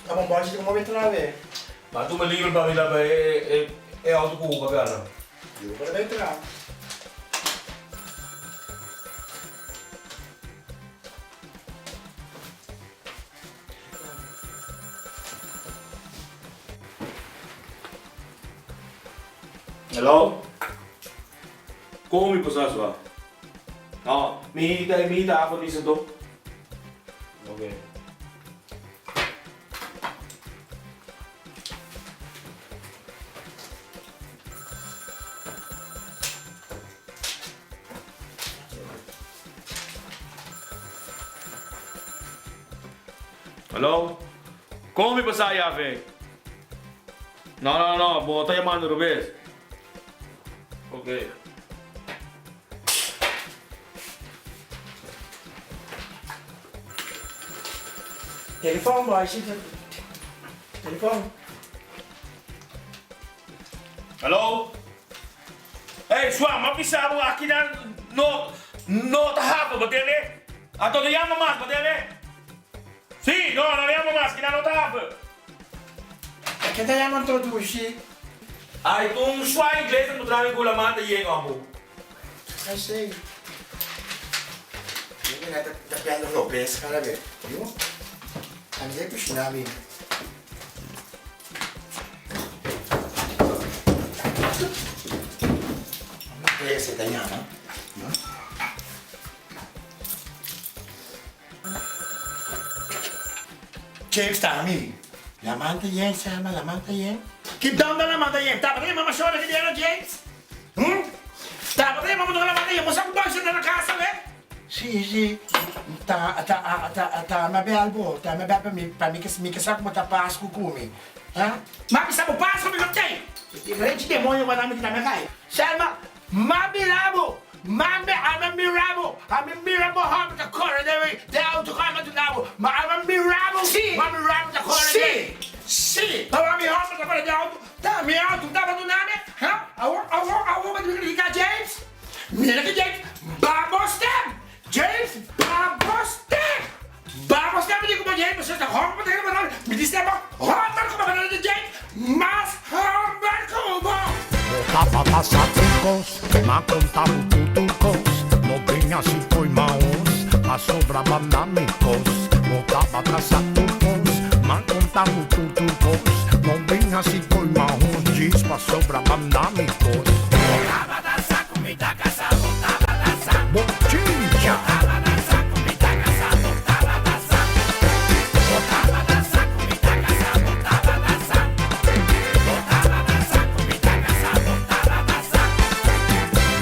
Abang bawa cerita mobil tu lah be. Mas tu maligo para lá é auto com o cara. Yo pada baik tu lah. Hello? Como me passar sua? Ah, me dá a polícia do. Ok. Hello? Como me passar aí, velho? Não, vou estar chamando outra vez. Ok. Telefon bawa cerita. Telefon. Hello? Hey, Swam, mapisa mo aqui na no tahapo, batele? Ato de llama más, batele? Sí, no llama más, que no tahapo. Kita yang mantul tu si. Ai, tu swai inglês no trave com a mata e em amor. I see. Ini nak tapi ada lopes kalau be. Yo. Anjay tu sinabi. Kaya sa tanya na. James Tami. Lamanta yen sama, lamanta yen. Keep down the lamanta yen. Dapat rin mamasyola hindi ano, James? Dapat rin mamutok na lamanta yen. Musang boys na nakasal eh. Si. Tama be albo. Tama be para mi kasak mo tapas kukumi. Ha? Mami sa mo pas ko mi kaptay. Regi demonyo wala mi kinamekay. Salma, mami labo. Mami, I'm a mirabo. I'm a mirabo. I'm a corridor. Down to come to now. I'm a mirabo. Si. Mami rabo the corridor. Si. Mami home the corridor. Tá me alto, tá do nome? Ha? Awo ba dito ka James? Mira ka James. Babos tem. James, babos tem. Babos tem dito ko James. Sa home pa tayo ba? Mi disse ba? Home ko ba na James? Mas home ko ba? Botava saticos, ma contava tutucos. No venha si coi maos, ma sobrava namicos. Botava saticos, ma contava tutucos. No venha si coi maos, diz ma sobrava namicos. Botava da saco, me dá caça, botava da saco. Botinha. Botava da saco, me dá caça, botava da saco. Botava da saco, me dá caça, botava da saco. Botava da saco, me dá caça, botava da saco.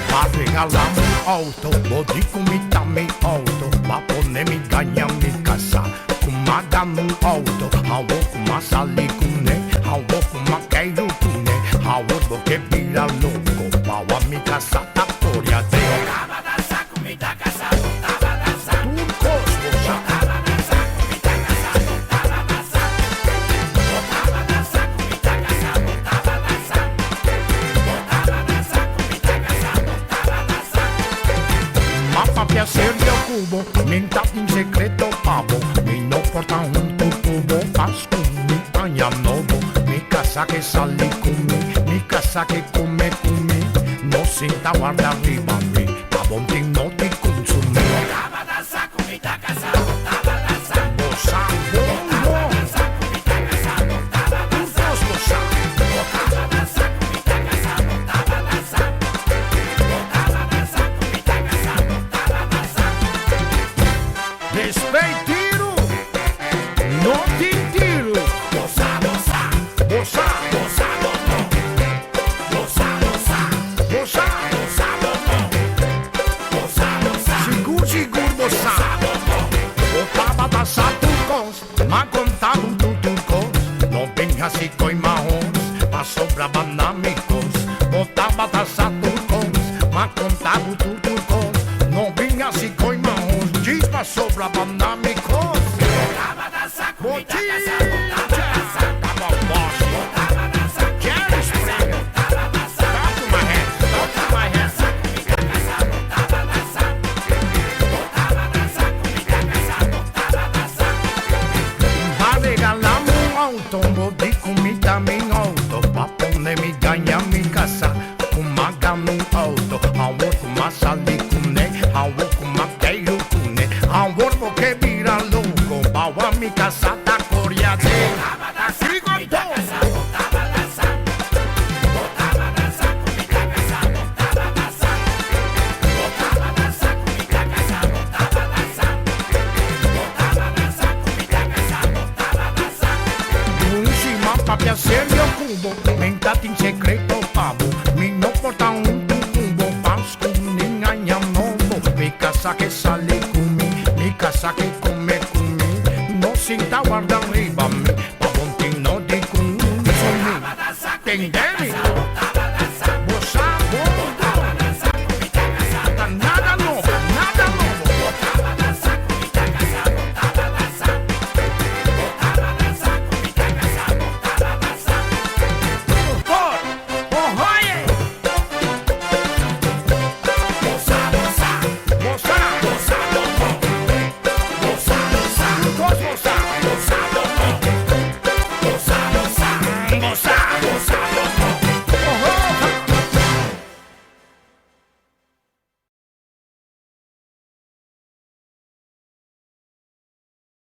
Va regalarmi un auto, lo dico mi dammi auto. Va ponermi ganha mi casa, kuma dam un auto. Hawo kuma sali kune, hawo kuma kairu kune. Hawo do che vira loco, va mi casa taptoria de. Botava da saco, me dá caça, botava da saco. Turcos, bosa. Botava da saco, me dá caça, botava da saco. Botava da saco, me dá caça, botava da saco. Botava da saco, me dá caça, botava da saco. Ma pa piacere al cubo, minta in segreto pavo. Mi no porta un tubo, ascumi, agna novo. Mi casa che sali cumi, mi casa che come cumi. No sinta guarda arriba mi, a bontin no ti consumi. Botava da saco, me dá caça, botava da saco. Bossa, bongo, Da saco, me dá caça, botava da saco. turcos, bossa. Botava da saco, me dá caça, botava da saco. Botava da saco, me dá caça, botava da saco. Respeitiro, no ti tiro. Bossa, bossa, Bossa, bossa, bossa. Bossa, bossa, bossa, bossa, bossa. Bossa, bossa, sigur, bossa. Botava da saturcos, ma contava tutucos. No venha si coi maons, ma sobrava namicos. Botava da saturcos, ma contava tutucos. No venha si coi maons, diz ma sobrava namicos. botava da saco, me dá caça, botava da saco. Tava boss, Botava da saco, Jerry Springer. botava da saco. Stop to my hands, stop to my hands. Me dá caça, botava da saco. Botava da saco, me dá caça, botava da saco. Va regalarmi un tombo di comida min auto pa poner mi ganha mi casa kuma ganu auto hawo kuma sali kune hawo kuma keyu kune hawo porque vira louco bawa mi casa da coreade Botava dançar, comida casa, botava dançar. Botava dançar, comida casa, botava dançar. Botava dançar, comida casa, botava dançar. Botava dançar, comida casa, botava dançar. Encima papi hacer yo cubo mentate in segreto pavo mi no porta un cubo pasco ninga novo mi casa que sale con mi casa que come con mi no sinta guarda